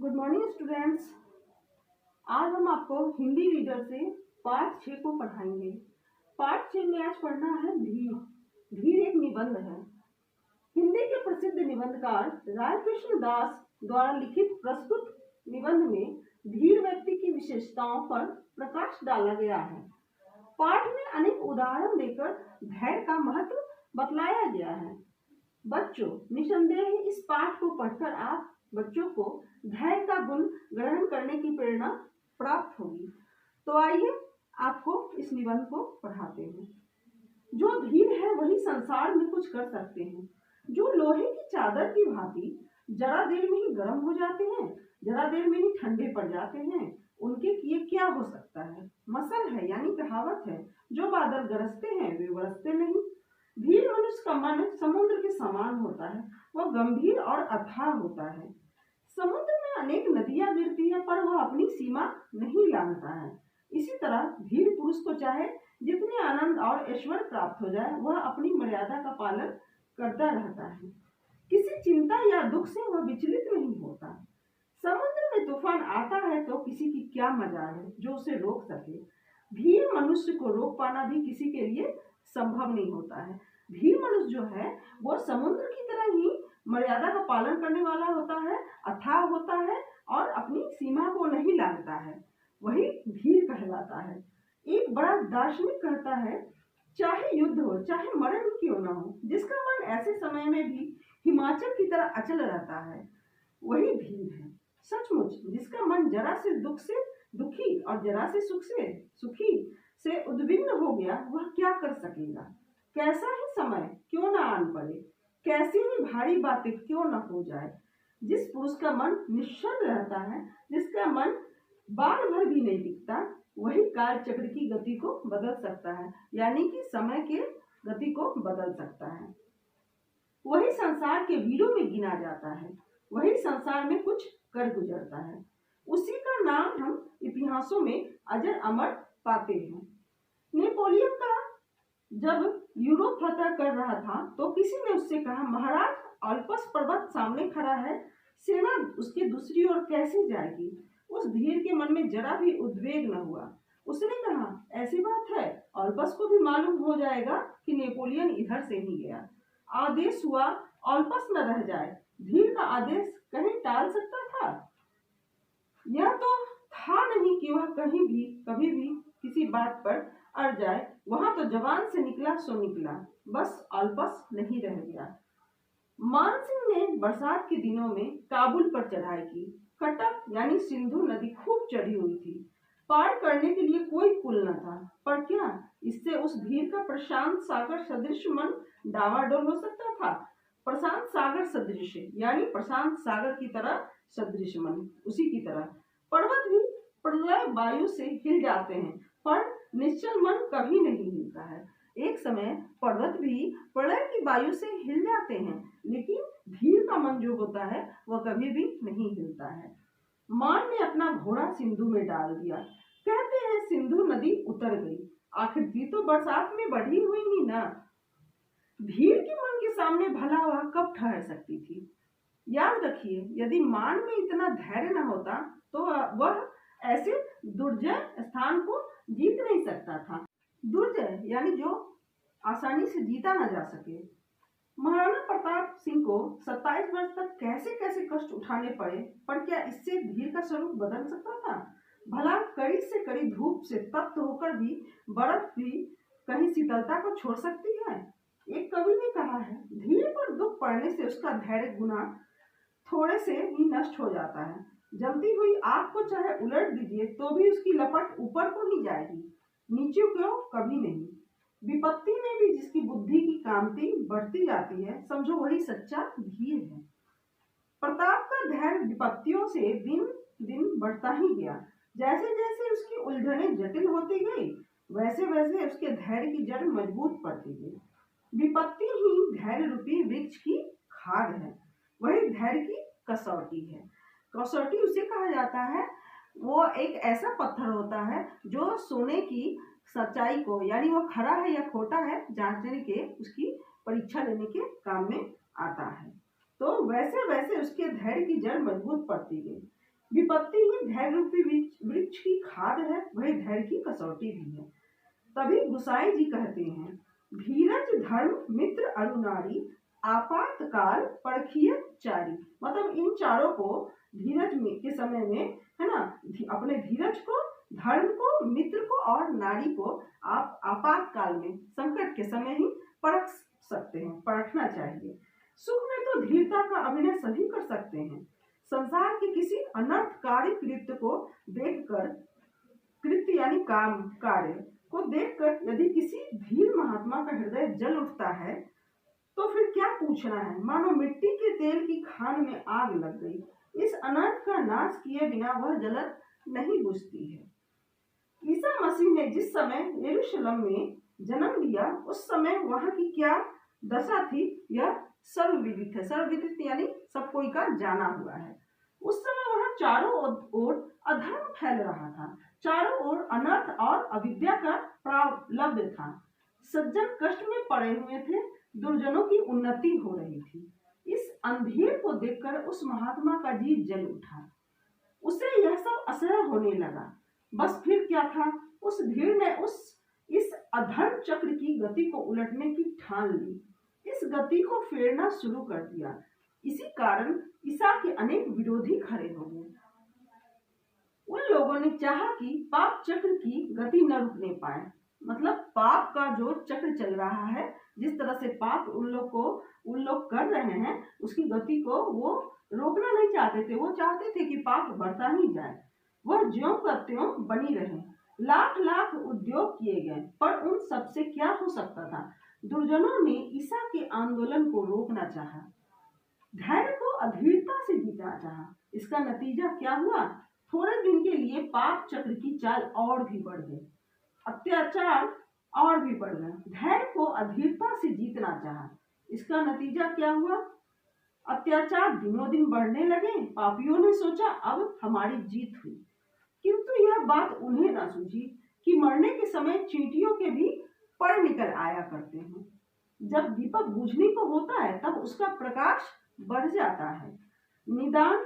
Good morning students. आज हम आपको हिंदी रीडर से पाठ 6 को पढ़ाएंगे। पाठ 6 में आज पढ़ना है धीर। धीर एक निबंध है। हिंदी के प्रसिद्ध निबंधकार रायकृष्ण दास द्वारा लिखित प्रस्तुत निबंध में धीर व्यक्ति की विशेषताओं पर प्रकाश डाला गया है। पाठ में अनेक उदाहरण देकर धैर्य का महत्व बतलाया गया है। बच्चों, निसंदेह इस पाठ को पढ़कर आप बच्चों को धैर्य का गुण ग्रहण करने की प्रेरणा प्राप्त होगी। तो आइए आपको इस निबंध को पढ़ाते हैं। जो धीर है वही संसार में कुछ कर सकते हैं। जो लोहे की चादर की भांति जरा देर में ही गर्म हो जाते हैं, जरा देर में ही ठंडे पड़ जाते हैं, उनके किए क्या हो सकता है। मसल है यानी कहावत है, जो बादल गरजते हैं वे बरसते नहीं। धीर मनुष्य का मन समुद्र के समान होता है, वह गंभीर और अथाह होता है। समुद्र में अनेक नदियां गिरती हैं पर वह अपनी सीमा नहीं लांघता है। इसी तरह धीर पुरुष को चाहे जितने आनंद और ऐश्वर्य प्राप्त हो जाए, वह अपनी मर्यादा का पालन करता रहता है। किसी चिंता या दुख से वह विचलित नहीं होता। समुद्र में तूफान आता है तो किसी की क्या मजाल है जो उसे रोक सके। धीर मनुष्य को रोक पाना भी किसी के लिए संभव नहीं होता है। धीर मनुष्य जो है वो समुद्र की तरह ही मर्यादा का पालन करने वाला होता है, अथाह होता है और अपनी सीमा को नहीं लांघता है, वही धीर कहलाता है। एक बड़ा दार्शनिक कहता है, चाहे युद्ध हो चाहे मरण क्यों न हो, जिसका मन ऐसे समय में भी हिमाचल की तरह अचल रहता है वही धीर है। सचमुच जिसका मन जरा से दुख से दुखी और जरा से सुख से सुखी से उद्विग्न हो गया, वह क्या कर सकेगा। कैसा ही समय क्यों न आन पड़े, कैसी ही भारी बातें क्यों न हो जाए। जिस पुरुष का मन निश्चल रहता है, जिसका मन बार भर भी नहीं दिखता, वही काल चक्र की गति को बदल सकता है, यानी कि समय के गति को बदल सकता है। वही संसार के वीरों में गिना जाता है, वही संसार में कुछ कर गुजरता है। उसी का नाम हम इतिहासों में अजर अमर पाते हैं। नेपोलियन का जब यूरोप फतह कर रहा था तो किसी ने उससे कहा, महाराज ऑल्पस पर्वत सामने खड़ा है, सेना उसके दूसरी ओर कैसे जाएगी। उस धीर के मन में जरा भी उद्वेग न हुआ। उसने कहा, ऐसी बात है, ऑल्पस को भी मालूम हो जाएगा कि नेपोलियन इधर से ही गया। आदेश हुआ ऑल्पस न रह जाए। धीर का आदेश कहीं टाल सकता था? यह तो था नहीं कि वह कहीं भी कभी भी किसी बात पर अड़ जाए। वहां तो जवान से निकला सो निकला, बस ऑल्पस नहीं रह गया। मान सिंह ने बरसात के दिनों में काबुल पर चढ़ाई की। कटक यानी सिंधु नदी खूब चढ़ी हुई थी। पार करने के लिए कोई पुल न था, पर क्या इससे उस धीर का प्रशांत सागर सदृश मन डावाडोल हो सकता था। प्रशांत सागर सदृश यानी प्रशांत सागर की तरह सदृश मन, उसी की तरह पर्वत भी प्रलय वायु से हिल जाते हैं, पर निश्चल मन कभी नहीं हिलता है। एक समय पर्वत भी प्रलय की वायु से हिल जाते हैं, लेकिन धीर का मन जो होता है वह कभी भी नहीं हिलता है। मान ने अपना घोड़ा सिंधु में डाल दिया। कहते हैं सिंधु नदी उतर गई, आखिर थी तो बरसात में बढ़ी हुई ही ना। धीर के मन के सामने भला वह कब ठहर सकती थी। याद रखिए, यदि मान में इतना धैर्य न होता तो वह ऐसे दुर्जय स्थान को जीत नहीं सकता था। दुर्जय यानी जो आसानी से जीता न जा सके। महाराणा प्रताप सिंह को 27 वर्ष तक कैसे कैसे कष्ट उठाने पड़े, पर क्या इससे धीर का स्वरूप बदल सकता था। भला कड़ी से कड़ी धूप से तप्त होकर भी बर्फ भी कहीं शीतलता को छोड़ सकती है। एक कवि ने कहा है, धीर पर दुख पड़ने से उसका धैर्य गुना थोड़े से ही नष्ट हो जाता है। जलती हुई आग को चाहे उलट दीजिए तो भी उसकी लपट ऊपर को ही जाएगी, नीचे क्यों कभी नहीं। विपत्ति में भी जिसकी बुद्धि की कांति बढ़ती जाती है, समझो वही सच्चा धीर है। प्रताप का धैर्य विपत्तियों से दिन दिन बढ़ता ही गया। जैसे जैसे उसकी उलझनें जटिल होती गई, वैसे वैसे उसके धैर्य की जड़ मजबूत पड़ती गई। विपत्ति ही धैर्य रूपी वृक्ष की खाद है, वही धैर्य की कसौटी है। कसौटी उसे कहा जाता है, वो एक ऐसा पत्थर होता है जो सोने की सच्चाई को, यानी वो खरा है या खोटा है, जांचने के उसकी परीक्षा लेने के काम में आता है। तो वैसे वैसे उसके धैर्य की जड़ मजबूत पड़ती गई। विपत्ति ही धैर्य रूपी वृक्ष की खाद है, वही धैर्य की कसौटी भी है। तभी गुसाई जी कहते हैं, धीरज धर्म मित्र अरुनारी, आपातकाल परखिय चारी। मतलब इन चारों को धीरज के समय में, है ना, अपने धीरज को, धर्म को, मित्र को और नारी को आप आपातकाल में, संकट के समय ही परख सकते हैं, परखना चाहिए। सुख में तो धीरता का अभिनय सभी कर सकते हैं। संसार के किसी अनर्थकारी कृत्य को देखकर, कृत्य यानी काम कार्य को देखकर यदि किसी धीर महात्मा का हृदय जल उठता है तो फिर क्या पूछना है, मानो मिट्टी के तेल की खान में आग लग गई। इस अनर्थ का नाश किए बिना वह जलन नहीं बुझती है। ईसा मसीह ने जिस समय यरूशलेम में जन्म लिया उस समय वहां की क्या दशा थी यह सर्वविदित है। सर्वविदित यानी सब कोई का जाना हुआ है। उस समय वहां चारों ओर अधर्म फैल रहा था, चारों ओर अनर्थ और अविद्या का प्रारब्ध था। सज्जन कष्ट में पड़े हुए थे, दुर्जनों की उन्नति हो रही थी। इस अंधेर को देखकर उस महात्मा का जी जल उठा, उसे यह सब असह्य होने लगा। बस फिर क्या था, उस भीड़ ने इस अधर्म चक्र की गति को उलटने की ठान ली, इस गति को फेरना शुरू कर दिया। इसी कारण ईसा के अनेक विरोधी खड़े हो गए। उन लोगों ने चाहा कि पाप चक्र की गति न रुकने पाए, मतलब पाप का जो चक्र चल रहा है, जिस तरह से पाप उन लोग कर रहे हैं, उसकी गति को वो रोकना नहीं चाहते थे। वो चाहते थे कि पाप बढ़ता ही जाए, वह ज्यों का त्यों बनी रहे। लाख लाख उद्योग किए गए, पर उन सबसे क्या हो सकता था। दुर्जनों ने ईसा के आंदोलन को रोकना चाहा, धैर्य को अधीरता से जीतना चाहा। इसका नतीजा क्या हुआ, थोड़े दिन के लिए पाप चक्र की चाल और भी बढ़ गई, अत्याचार और भी बढ़ गए। धैर्य को अधीरता से जीतना चाहा, इसका नतीजा क्या हुआ, अत्याचार दिनों दिन बढ़ने लगे। पापियों ने सोचा अब हमारी जीत हुई, किंतु यह बात उन्हें न सूझी कि मरने के समय चींटियों के भी पर निकल आया करते हैं। जब दीपक बुझने को होता है तब उसका प्रकाश बढ़ जाता है। निदान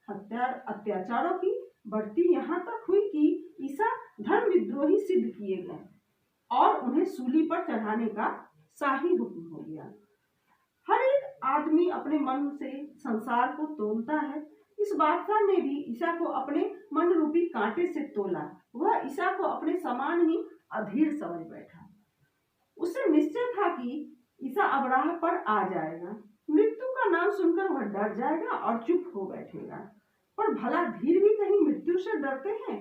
अत्याचारों की बढ़ती यहाँ तक हुई कि ईसा धर्म विद्रोही सिद्ध किए गए और उन्हें सूली पर चढ़ाने का शाही हुक्म हो गया। हर एक आदमी अपने मन से संसार को तोलता है। इस बादशाह ने भी ईसा को अपने मन रूपी कांटे से तोला। वह ईसा को अपने समान ही अधीर समझ बैठा। उसे निश्चय था कि ईसा अब राह पर आ जाएगा। मृत्यु का नाम सुनकर वह डर जाएगा और चुप हो बैठेगा। पर भला धीर भी कहीं मृत्यु से डरते हैं?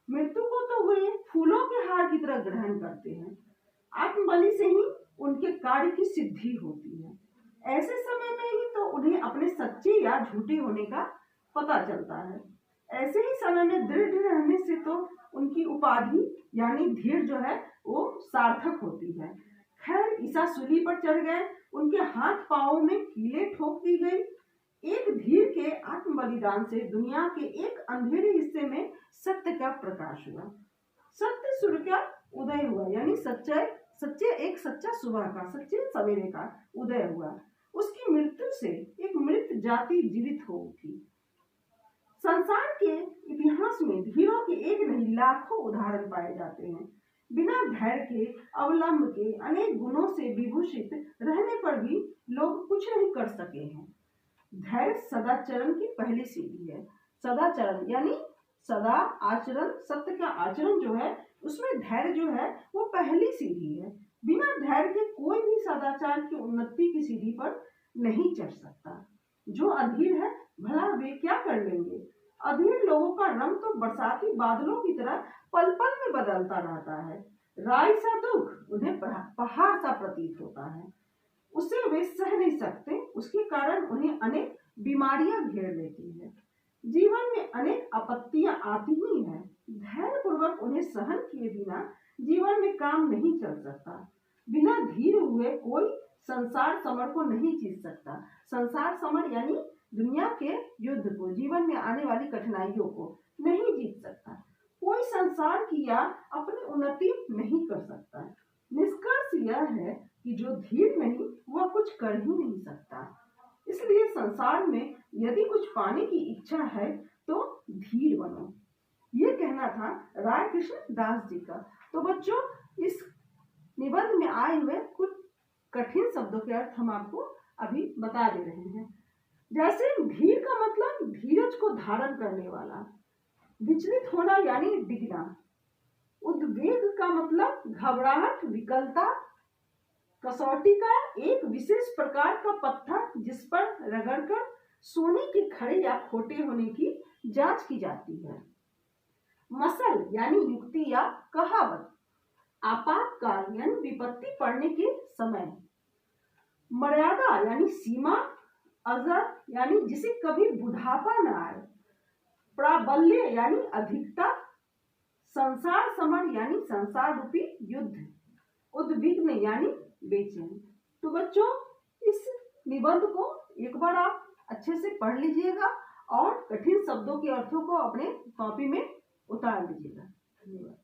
मृत्यु को तो वे फूलों के हार की तरह ग्रहण करते हैं। आत्मबलि से ही उनके कार्य की सिद्धि होती है। ऐसे समय में ही तो उन्हें अपने सच्चे या झूठे होने का पता चलता है। ऐसे ही समय में दृढ़ रहने से तो उनकी उपाधि यानी धीर जो है वो सार्थक होती है। खैर ईसा सूली पर चढ़ गए, उनके हाथ पांवों में कीलें ठोक दी गई। एक धीर के आत्म बलिदान से दुनिया के एक अंधेरे हिस्से में सत्य का प्रकाश हुआ, सत्य सूर्य का उदय हुआ, यानी एक सच्चा सुबह का, सच्चे सवेरे का उदय हुआ। उसकी मृत्यु से एक मृत जाति जीवित हो उठी। संसार के इतिहास में धीरों के एक नहीं लाखों उदाहरण पाए जाते हैं। बिना धैर्य के, अवलंब के, अनेक गुणों से विभूषित रहने पर भी लोग कुछ नहीं कर सके हैं। धैर्य सदाचरण की पहली सीढ़ी है। सदाचरण यानी सदा आचरण, सत्य का आचरण जो है उसमें धैर्य जो है वो पहली सीढ़ी है। बिना धैर्य के कोई भी सदाचार की उन्नति की सीढ़ी पर नहीं चढ़ सकता। जो अधीर है भला वे क्या कर लेंगे? अधीर लोगों का रंग तो बरसाती बादलों की तरह पल पल में बदलता रहता है। राई सा दुख उन्हें पहाड़ सा प्रतीत होता है। उसे वे सह नहीं सकते, उसके कारण उन्हें अनेक बीमारियां घेर लेती है। जीवन में अनेक आपत्तियां आती ही हैं। धैर्य पूर्वक उन्हें सहन किए बिना जीवन में काम नहीं चल सकता। बिना धीर हुए कोई संसार समर को नहीं जीत सकता। संसार समर यानी दुनिया के युद्ध को, जीवन में आने वाली कठिनाइयों को नहीं जीत सकता। कोई संसार की या अपनी उन्नति नहीं कर सकता। निष्कर्ष यह है कि जो धीर नहीं वह कुछ कर ही नहीं सकता। इसलिए संसार में यदि कुछ पाने की इच्छा है तो धीर बनो। ये कहना था राय कृष्ण दास जी का। तो बच्चों, इस निबंध में आए हुए कुछ कठिन शब्दों के अर्थ हम आपको अभी बता दे रहे हैं। जैसे धीर का मतलब धीरज को धारण करने वाला, विचलित होना यानी डिगना, उद्वेग का मतलब घबराहट, विकलता, कसौटी का एक विशेष प्रकार का पत्थर जिस पर रगड़कर सोने के खड़े या खोटे होने की जांच की जाती है। मसल यानी युक्ति या कहावत, आपातकाल यानी विपत्ति पड़ने के समय। मर्यादा यानी सीमा, अजर यानी जिसे कभी बुढ़ापा न आए। प्राबल्य यानी अधिकता, संसार समर यानी संसार रूपी युद्ध, उद्विग्न यानी बेचैन। तो बच्चों, इस निबंध को एक बार आप अच्छे से पढ़ लीजिएगा और कठिन शब्दों के अर्थों को अपने कॉपी में उतार लीजिएगा। धन्यवाद।